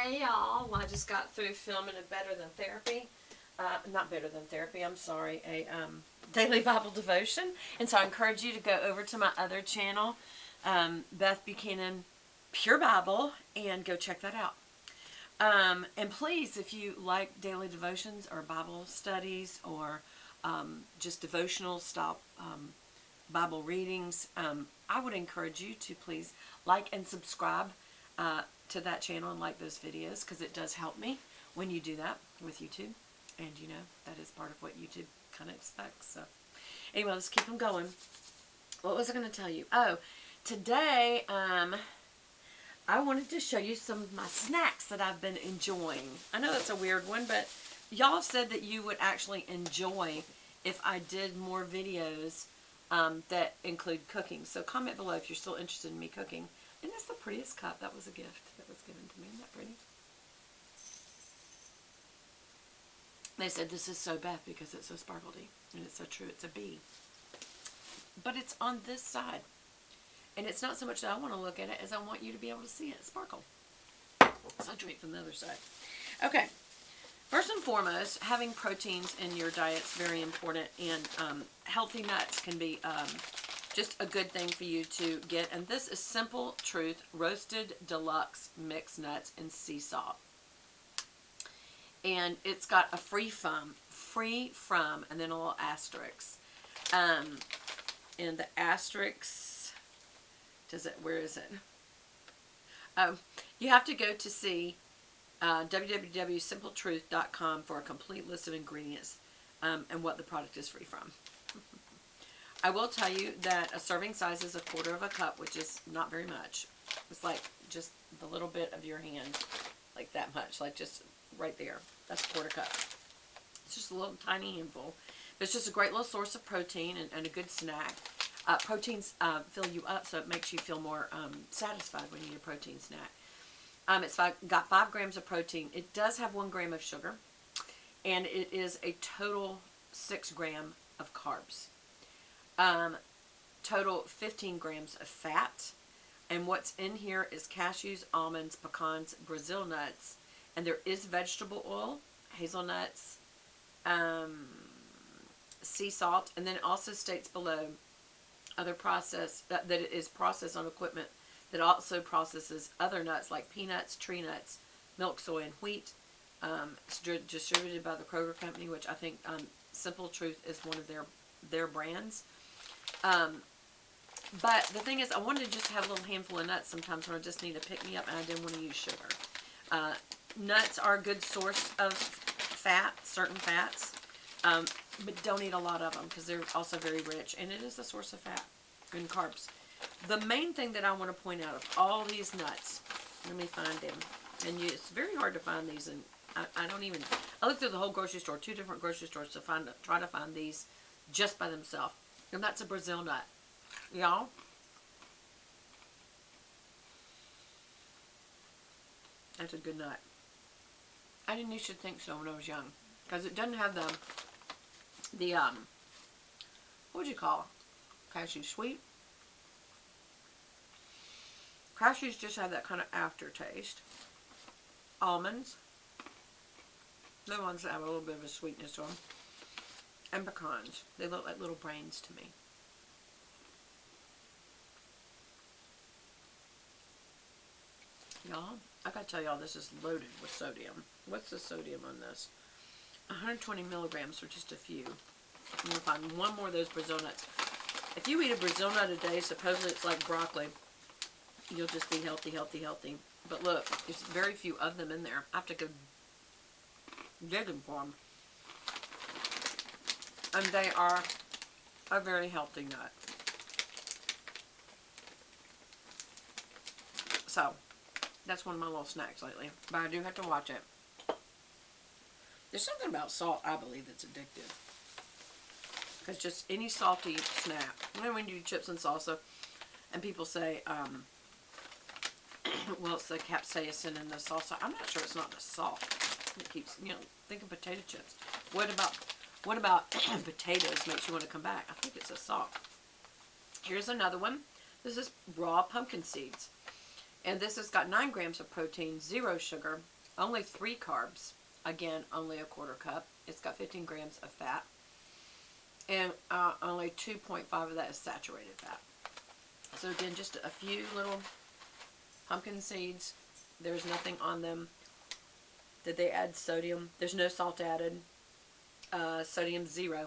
Hey y'all, well, I just got through filming a Better Than Therapy, not Better Than Therapy, I'm sorry, a daily Bible devotion. And so I encourage you to go over to my other channel, Beth Buchanan Pure Bible, and go check that out. And please, if you like daily devotions or Bible studies or just devotional style Bible readings, I would encourage you to please like and subscribe to that channel and like those videos, because it does help me when you do that with YouTube, and you know that is part of what YouTube kind of expects. So anyway, let's keep them going. What was I going to tell you? Oh, today I wanted to show you some of my snacks that I've been enjoying. I know that's a weird one, but y'all said that you would actually enjoy if I did more videos that include cooking. So comment below if you're still interested in me cooking. And that's the prettiest cup. That was a gift that was given to me. Isn't that pretty? They said this is so Beth because it's so sparkly. And it's so true. It's a bee. But it's on this side. And it's not so much that I want to look at it as I want you to be able to see it sparkle. So I'll drink from the other side. Okay. First and foremost, having proteins in your diet is very important. And healthy nuts can be just a good thing for you to get. And this is Simple Truth Roasted Deluxe Mixed Nuts and Sea Salt. And it's got a free from, and then a little asterisk. And the asterisk, where is it? You have to go to see www.simpletruth.com for a complete list of ingredients and what the product is free from. I will tell you that a serving size is 1/4 of a cup, which is not very much. It's like just the little bit of your hand, like that much, like just right there. That's 1/4 cup. It's just a little tiny handful. But it's just a great little source of protein and a good snack. Proteins fill you up, so it makes you feel more satisfied when you eat a protein snack. It's got 5 grams of protein. It does have 1 gram of sugar, and it is a total 6 gram of carbs. Total 15 grams of fat. And what's in here is cashews, almonds, pecans, Brazil nuts, and there is vegetable oil, hazelnuts, sea salt, and then it also states below other process that it is processed on equipment that also processes other nuts like peanuts, tree nuts, milk, soy, and wheat. It's distributed by the Kroger Company, which I think Simple Truth is one of their brands. But the thing is, I wanted to just have a little handful of nuts sometimes when I just need to pick me up and I didn't want to use sugar. Nuts are a good source of fat, certain fats, but don't eat a lot of them because they're also very rich, and it is a source of fat and carbs. The main thing that I want to point out of all these nuts, let me find them, and it's very hard to find these, and I looked through the whole grocery store, 2 different grocery stores to try to find these just by themselves, and that's a Brazil nut, y'all. That's a good nut. I didn't used to think so when I was young, because it doesn't have the what would you call it? Cashew sweet. Cashews just have that kind of aftertaste. Almonds, the ones that have a little bit of a sweetness to them, and pecans. They look like little brains to me. Y'all, I gotta tell y'all, this is loaded with sodium. What's the sodium on this? 120 milligrams for just a few. I'm gonna find 1 more of those Brazil nuts. If you eat a Brazil nut a day, supposedly it's like broccoli. You'll just be healthy, healthy, healthy. But look, there's very few of them in there. I have to go digging for them. And they are a very healthy nut. So, that's one of my little snacks lately. But I do have to watch it. There's something about salt, I believe, that's addictive. Because just any salty snack. You know when you do chips and salsa, and people say, well, it's the capsaicin in the salsa. I'm not sure it's not the salt. It keeps, think of potato chips. What about potatoes makes you want to come back? I think it's the salt. Here's another one. This is raw pumpkin seeds. And this has got 9 grams of protein, 0 sugar, only 3 carbs. Again, only a quarter cup. It's got 15 grams of fat. And only 2.5 of that is saturated fat. So again, just a few little pumpkin seeds. There's nothing on them that they add sodium. There's no salt added. Sodium 0.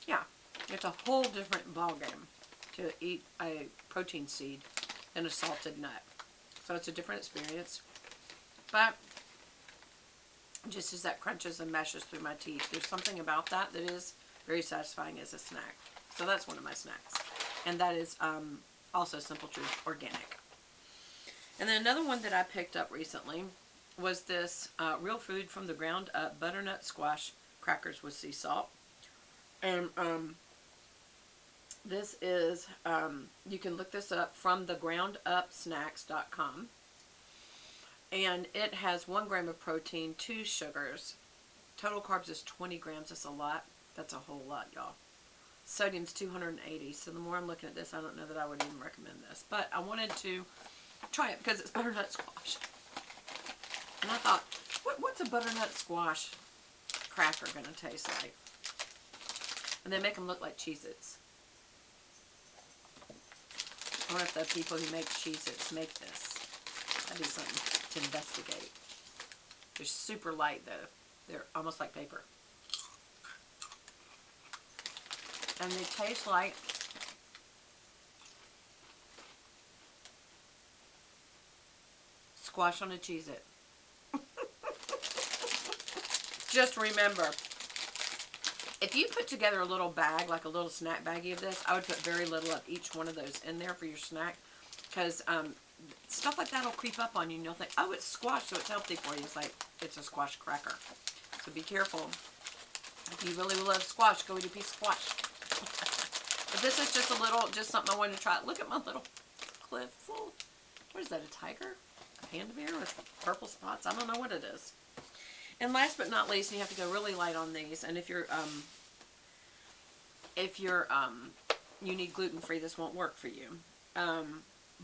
Yeah, it's a whole different ballgame to eat a protein seed than a salted nut. So it's a different experience. But just as that crunches and mashes through my teeth, there's something about that that is very satisfying as a snack. So that's one of my snacks. And that is also Simple Truth Organic. And then another one that I picked up recently was this real food from the ground up butternut squash crackers with sea salt. And this is, you can look this up from thegroundupsnacks.com. And it has 1 gram of protein, 2 sugars. Total carbs is 20 grams. That's a lot. That's a whole lot, y'all. Sodium's 280. So the more I'm looking at this, I don't know that I would even recommend this. But I wanted to try it because it's butternut squash. And I thought, what's a butternut squash cracker going to taste like? And they make them look like Cheezits. I wonder if the people who make Cheezits make this. That'd be something to investigate. They're super light though. They're almost like paper. And they taste like squash on a Cheez-It. Just remember, if you put together a little bag, like a little snack baggie of this, I would put very little of each one of those in there for your snack. Because stuff like that will creep up on you and you'll think, oh, it's squash, so it's healthy for you. It's like, it's a squash cracker. So be careful. If you really love squash, go eat a piece of squash. But this is just a little, just something I wanted to try. Look at my little cliff. What is that, a tiger? A panda bear with purple spots? I don't know what it is. And last but not least, you have to go really light on these. And if you're you need gluten-free, this won't work for you.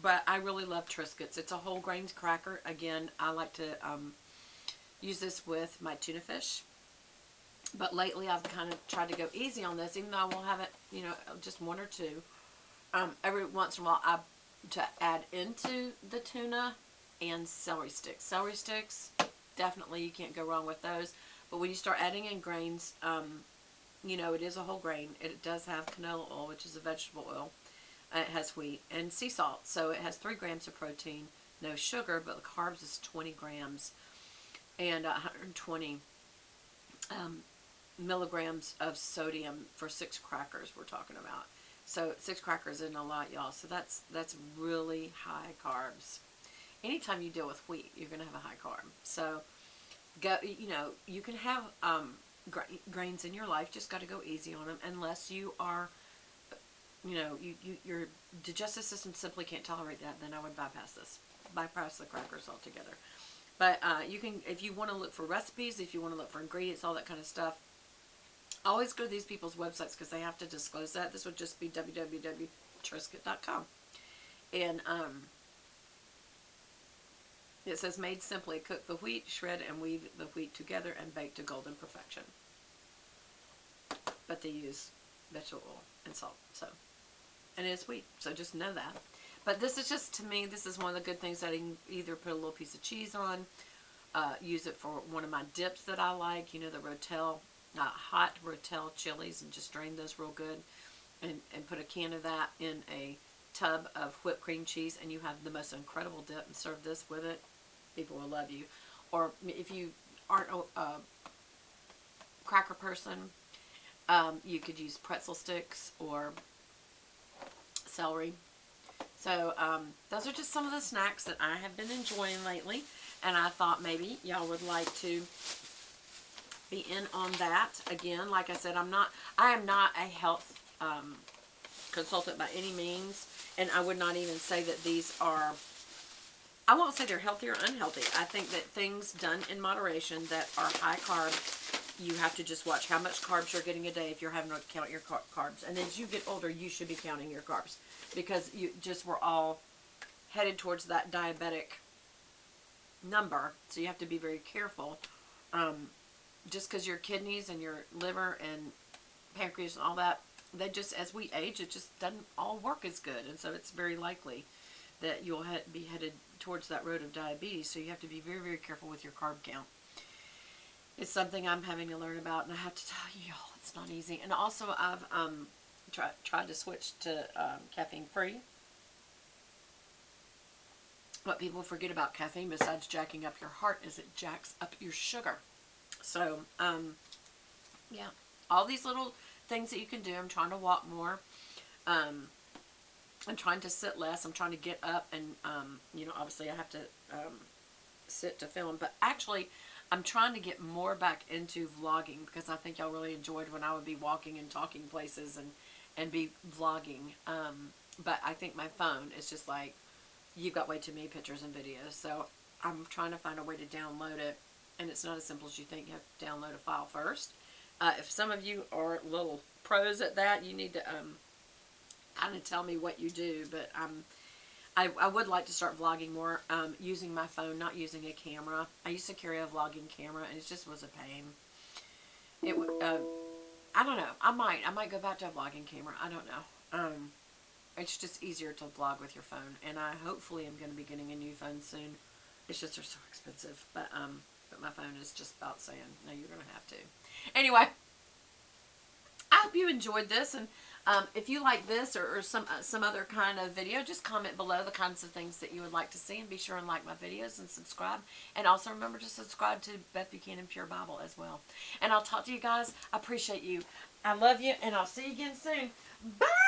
But I really love Triscuits. It's a whole grains cracker. Again, I like to use this with my tuna fish. But lately I've kind of tried to go easy on this, even though I will have it, you know, just 1 or 2. Every once in a while to add into the tuna and celery sticks. Celery sticks, definitely you can't go wrong with those. But when you start adding in grains, you know, it is a whole grain. It does have canola oil, which is a vegetable oil. It has wheat and sea salt. So it has 3 grams of protein, no sugar, but the carbs is 20 grams and 120 milligrams of sodium for 6 crackers we're talking about. So 6 crackers isn't a lot, y'all. So that's really high carbs. Anytime you deal with wheat, you're going to have a high carb. So go, you know, you can have grains in your life. Just got to go easy on them unless you are, you know, your digestive system simply can't tolerate that. Then I would bypass the crackers altogether. But you can, if you want to look for recipes, if you want to look for ingredients, all that kind of stuff, always go to these people's websites because they have to disclose that. This would just be www.triscuit.com. And it says, made simply, cook the wheat, shred and weave the wheat together and bake to golden perfection. But they use vegetable oil and salt. So, and it's wheat, so just know that. But this is just, to me, this is one of the good things that I can either put a little piece of cheese on, use it for one of my dips that I like, you know, the Rotel, hot Rotel chilies, and just drain those real good, and put a can of that in a tub of whipped cream cheese, and you have the most incredible dip, and serve this with it. People will love you. Or if you aren't a cracker person, you could use pretzel sticks or celery. So those are just some of the snacks that I have been enjoying lately, and I thought maybe y'all would like to be in on that. Again, like I said, I am not a health consultant by any means, and I would not even say that these are, I won't say they're healthy or unhealthy. I think that things done in moderation that are high carb, you have to just watch how much carbs you're getting a day if you're having to count your carbs. And as you get older, you should be counting your carbs, because we're all headed towards that diabetic number. So you have to be very careful. Just because your kidneys and your liver and pancreas and all that, they just, as we age, it just doesn't all work as good. And so it's very likely that you'll be headed towards that road of diabetes. So you have to be very, very careful with your carb count. It's something I'm having to learn about, and I have to tell you, y'all, it's not easy. And also, I've tried to switch to caffeine free. What people forget about caffeine, besides jacking up your heart, is it jacks up your sugar. So, yeah, all these little things that you can do. I'm trying to walk more. I'm trying to sit less. I'm trying to get up, and you know, obviously I have to sit to film, but actually I'm trying to get more back into vlogging, because I think y'all really enjoyed when I would be walking and talking places and be vlogging. But I think my phone is just like, you've got way too many pictures and videos. So I'm trying to find a way to download it, and it's not as simple as you think. You have to download a file first. If some of you are little pros at that, you need to kind of tell me what you do. But I would like to start vlogging more using my phone, not using a camera. I used to carry a vlogging camera, and it just was a pain. It I don't know. I might go back to a vlogging camera. I don't know. It's just easier to vlog with your phone, and I hopefully am going to be getting a new phone soon. It's just they're so expensive, but my phone is just about saying, no, you're going to have to. Anyway, I hope you enjoyed this, and if you like this or some other kind of video, just comment below the kinds of things that you would like to see, and be sure and like my videos and subscribe. And also remember to subscribe to Beth Buchanan Pure Bible as well. And I'll talk to you guys. I appreciate you. I love you, and I'll see you again soon. Bye!